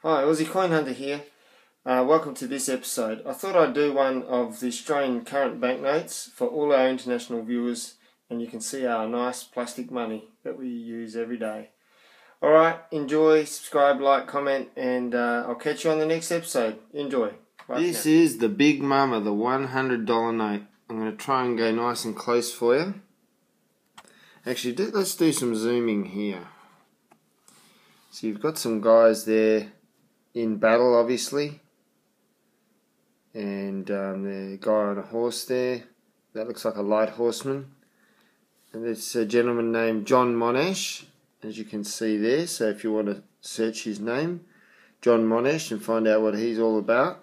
Hi, Aussie Coin Hunter here. Welcome to this episode. I thought I'd do one of the Australian current banknotes for all our international viewers, and you can see our nice plastic money that we use every day. Alright, enjoy, subscribe, like, comment, and I'll catch you on the next episode. Enjoy. Bye. This is the Big Mama, the $100 note. I'm going to try and go nice and close for you. Actually, let's do some zooming here. So you've got some guys there in battle, obviously, and the guy on a horse there, that looks like a light horseman, and it's a gentleman named John Monash, as you can see there. So if you want to search his name, John Monash, and find out what he's all about.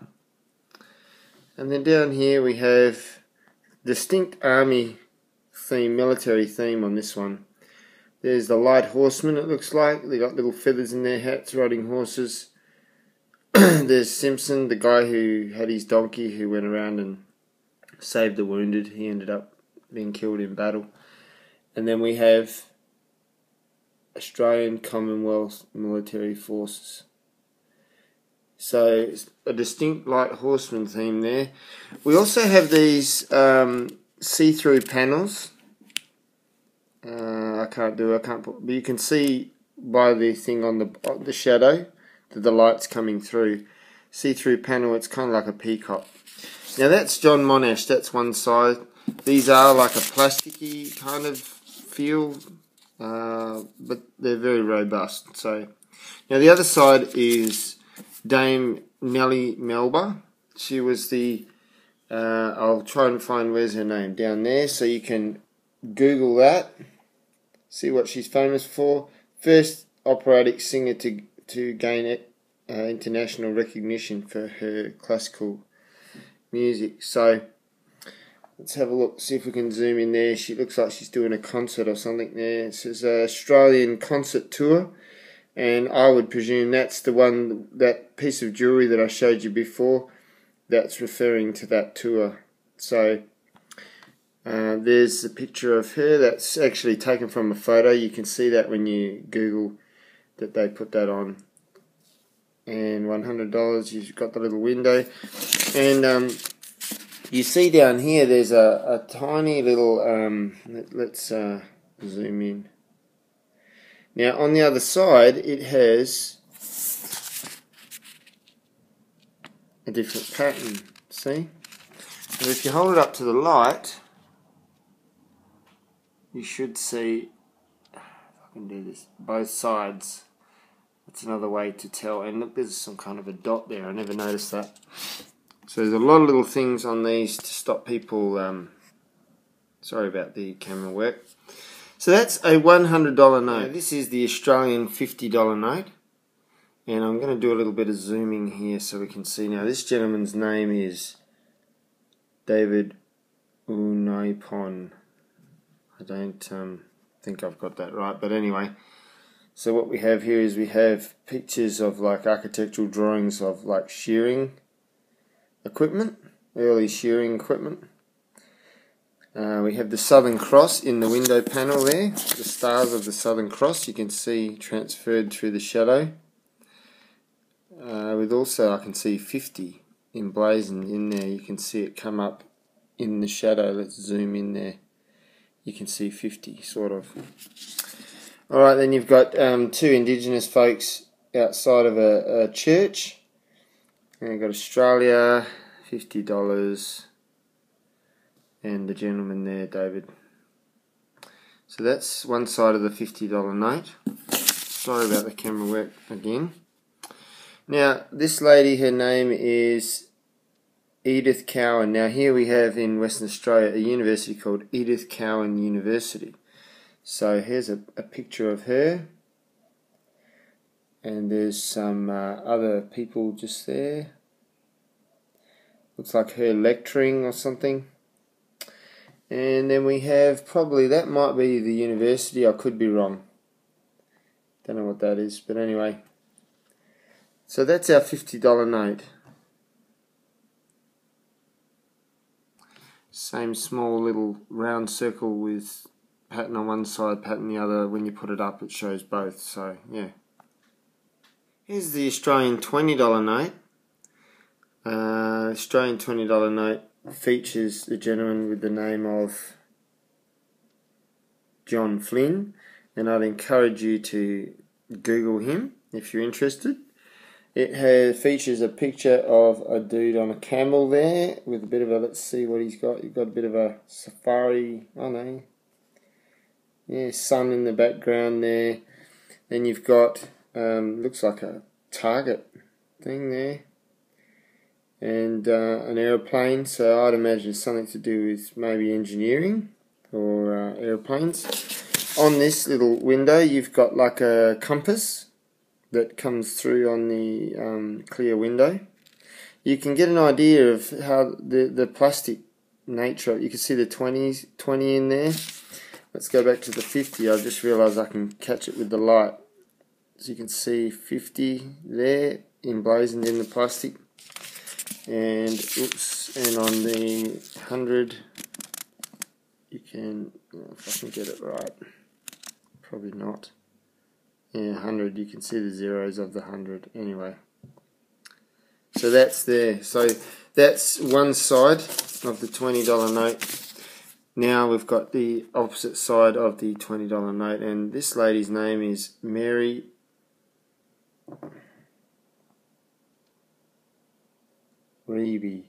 And then down here we have distinct army theme, military theme on this one. There's the light horseman, it looks like. They got little feathers in their hats, riding horses. There's Simpson, the guy who had his donkey, who went around and saved the wounded. He ended up being killed in battle. And then we have Australian Commonwealth Military Forces. So it's a distinct light horseman theme there. We also have these see-through panels. I can't put, but you can see by the thing on the shadow that the light's coming through. See-through panel, it's kind of like a peacock. Now that's John Monash, that's one side. These are like a plasticky kind of feel, but they're very robust. So now the other side is Dame Nellie Melba. She was the, I'll try and find where's her name, down there, so you can Google that, see what she's famous for. First operatic singer to gain international recognition for her classical music. So let's have a look, see if we can zoom in there. She looks like she's doing a concert or something there. It says Australian concert tour, and I would presume that's the one, that piece of jewellery that I showed you before, that's referring to that tour. So there's a picture of her that's actually taken from a photo. You can see that when you Google that they put that on. And $100, you've got the little window. And you see down here there's a tiny little, let's zoom in. Now on the other side it has a different pattern, see? And if you hold it up to the light, you should see, if I can do this, both sides. That's another way to tell. And look, there's some kind of a dot there, I never noticed that. So there's a lot of little things on these to stop people, sorry about the camera work. So that's a $100 note. Now, this is the Australian $50 note. And I'm going to do a little bit of zooming here so we can see. Now this gentleman's name is David Unaipon. I don't think I've got that right, but anyway. So what we have here is we have pictures of like architectural drawings of like shearing equipment, early shearing equipment. We have the Southern Cross in the window panel there, the stars of the Southern Cross you can see transferred through the shadow. With also I can see 50 emblazoned in there, you can see it come up in the shadow. Let's zoom in there. You can see 50 sort of. Alright, then you've got two Indigenous folks outside of a church. And you've got Australia, $50, and the gentleman there, David. So that's one side of the $50 note. Sorry about the camera work again. Now, this lady, her name is Edith Cowan. Now here we have in Western Australia a university called Edith Cowan University. So here's a picture of her, and there's some other people just there. Looks like her lecturing or something. And then we have probably, that might be the university, I could be wrong. Don't know what that is, but anyway. So that's our $50 note. Same small little round circle with pattern on one side, pattern the other. When you put it up, it shows both. So yeah. Here's the Australian $20 note. Australian $20 note features a gentleman with the name of John Flynn, and I'd encourage you to Google him if you're interested. It features a picture of a dude on a camel there with a bit of a, let's see what he's got. You've got a bit of a safari, oh no, yeah, sun in the background there. Then you've got, looks like a target thing there, and an aeroplane, so I'd imagine something to do with maybe engineering or airplanes. On this little window you've got like a compass that comes through on the clear window. You can get an idea of how the plastic nature. You can see the 20 in there. Let's go back to the 50. I just realised I can catch it with the light. So you can see 50 there emblazoned in the plastic, and oops, and on the 100 you can, if I can get it right, probably not. Yeah, 100, you can see the zeros of the 100 anyway. So that's there. So that's one side of the $20 note. Now we've got the opposite side of the $20 note, and this lady's name is Mary Reeby.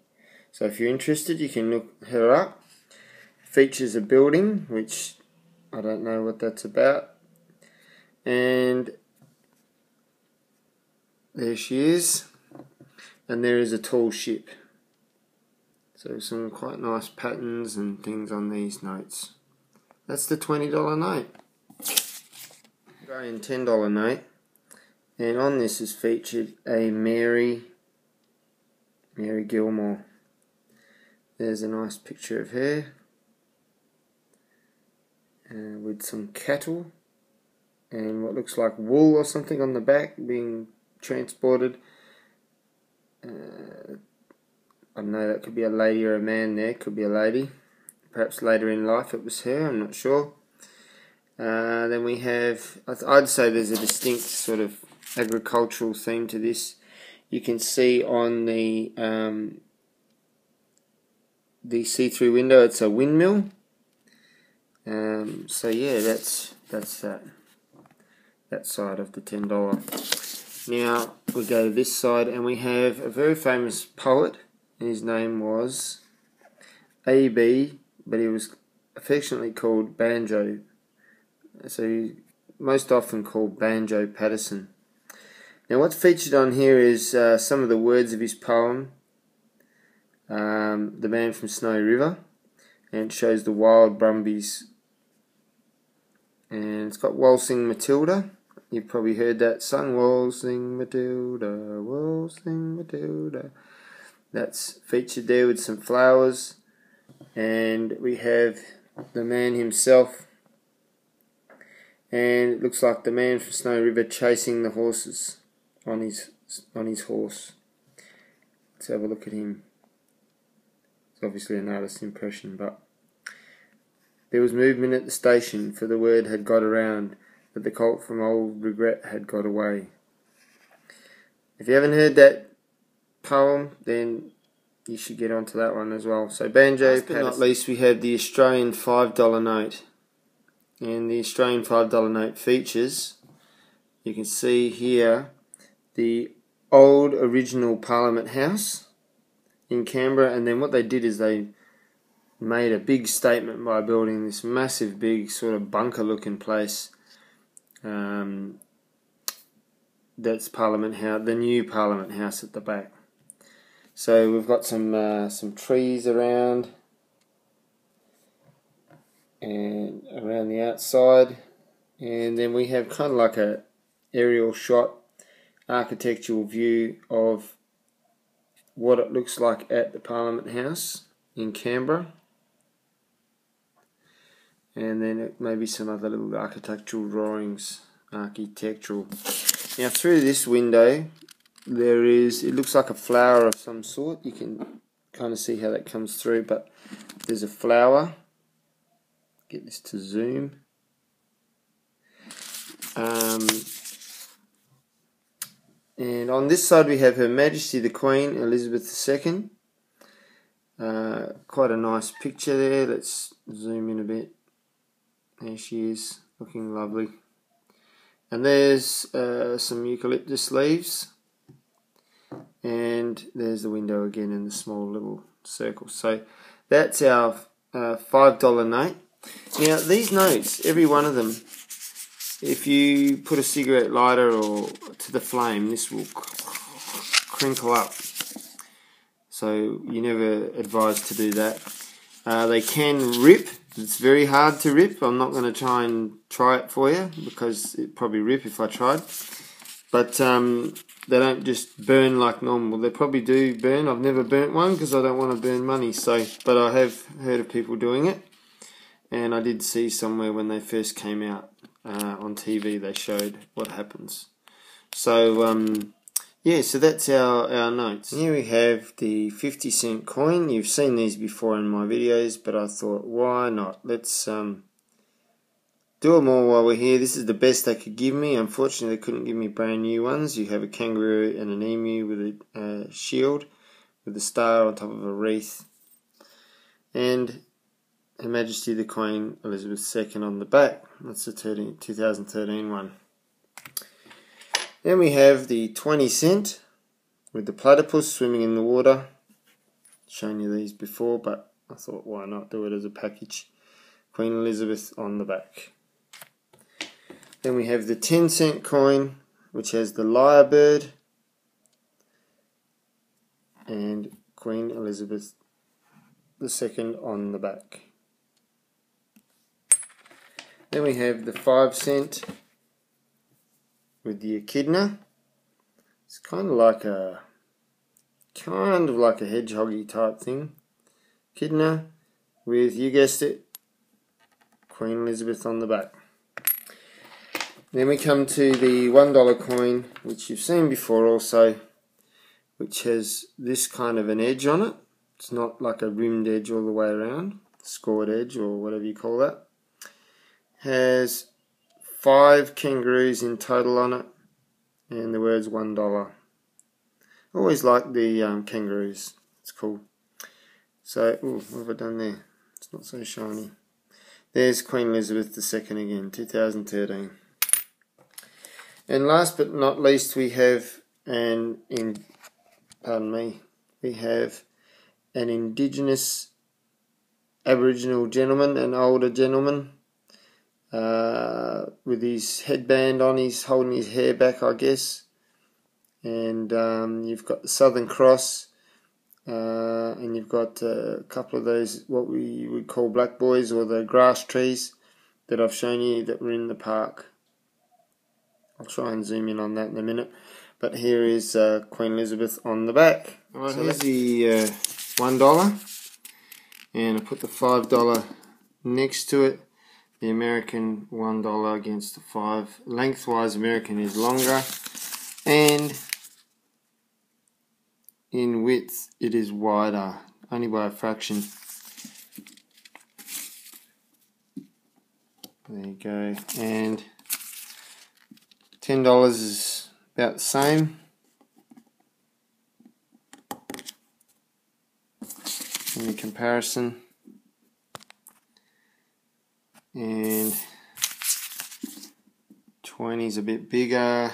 So if you're interested, you can look her up. Features a building, which I don't know what that's about. And there she is, and there is a tall ship. So some quite nice patterns and things on these notes. That's the $20 note. Australian $10 note, and on this is featured a Mary Gilmore. There's a nice picture of her with some cattle and what looks like wool or something on the back being transported. I know that could be a lady or a man there, could be a lady. Perhaps later in life it was her, I'm not sure. Then we have, I'd say there's a distinct sort of agricultural theme to this. You can see on the see-through window it's a windmill. So yeah, that's that side of the $10. Now we go to this side, and we have a very famous poet, and his name was A.B., but he was affectionately called Banjo. So he's most often called Banjo Patterson. Now what's featured on here is some of the words of his poem, The Man from Snowy River, and it shows the wild brumbies, and it's got Waltzing Matilda. You've probably heard that song, Waltzing Matilda, Waltzing Matilda. That's featured there with some flowers, and we have the man himself, and it looks like the man from Snowy River chasing the horses on his horse. Let's have a look at him. It's obviously an artist's impression, but there was movement at the station, for the word had got around that the colt from old regret had got away. If you haven't heard that poem, then you should get onto that one as well. So Banjo, last but not least, we have the Australian $5 note. And the Australian $5 note features, you can see here, the old original Parliament House in Canberra, and then what they did is they made a big statement by building this massive big sort of bunker looking place. That's Parliament House, the new Parliament House at the back. So we've got some trees around and around the outside, and then we have kind of like a aerial shot, architectural view of what it looks like at the Parliament House in Canberra, and then maybe some other little architectural drawings. Now through this window there is, it looks like a flower of some sort. You can kind of see how that comes through, but there's a flower. Get this to zoom. And on this side we have Her Majesty the Queen Elizabeth II. Quite a nice picture there. Let's zoom in a bit. There she is, looking lovely. And there's some eucalyptus leaves. And there's the window again in the small little circle. So that's our $5 note. Now these notes, every one of them, if you put a cigarette lighter or to the flame, this will crinkle up. So you never advise to do that. They can rip. It's very hard to rip. I'm not going to try it for you because it'd probably rip if I tried. But they don't just burn like normal. They probably do burn. I've never burnt one because I don't want to burn money. But I have heard of people doing it. And I did see somewhere when they first came out on TV, they showed what happens. So, yeah, so that's our notes. Here we have the 50-cent coin. You've seen these before in my videos, but I thought, why not? Let's do them all while we're here. This is the best they could give me. Unfortunately, they couldn't give me brand new ones. You have a kangaroo and an emu with a shield with a star on top of a wreath. And Her Majesty the Queen Elizabeth II on the back. That's the 2013 one. Then we have the 20-cent with the platypus swimming in the water. Shown you these before, but I thought, why not do it as a package? Queen Elizabeth on the back. Then we have the 10-cent coin, which has the lyrebird and Queen Elizabeth II on the back. Then we have the 5-cent with the echidna. It's kind of like a hedgehoggy type thing. Echidna with, you guessed it, Queen Elizabeth on the back. Then we come to the $1 coin, which you've seen before also, which has this kind of an edge on it. It's not like a rimmed edge all the way around, scored edge or whatever you call that. Has 5 kangaroos in total on it, and the words $1. Always like the kangaroos. It's cool. So, ooh, what have I done there? It's not so shiny. There's Queen Elizabeth II again, 2013. And last but not least, we have we have an Indigenous Aboriginal gentleman, an older gentleman, with his headband on, he's holding his hair back, I guess. And you've got the Southern Cross, and you've got a couple of those, what we would call black boys, or the grass trees that I've shown you that were in the park. I'll try and zoom in on that in a minute. But here is Queen Elizabeth on the back. Alright, so here's the $1, and I put the $5 next to it. The American $1 against the 5. Lengthwise, American is longer, and in width it is wider, only by a fraction. There you go. And $10 is about the same. In the comparison. And 20 is a bit bigger.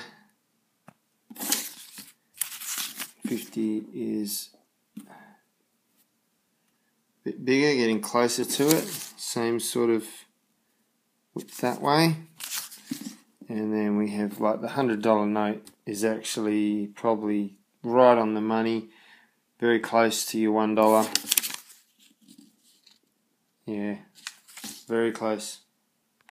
50 is a bit bigger, getting closer to it. Same sort of width that way. And then we have like the $100 note is actually probably right on the money, very close to your $1. Yeah, very close.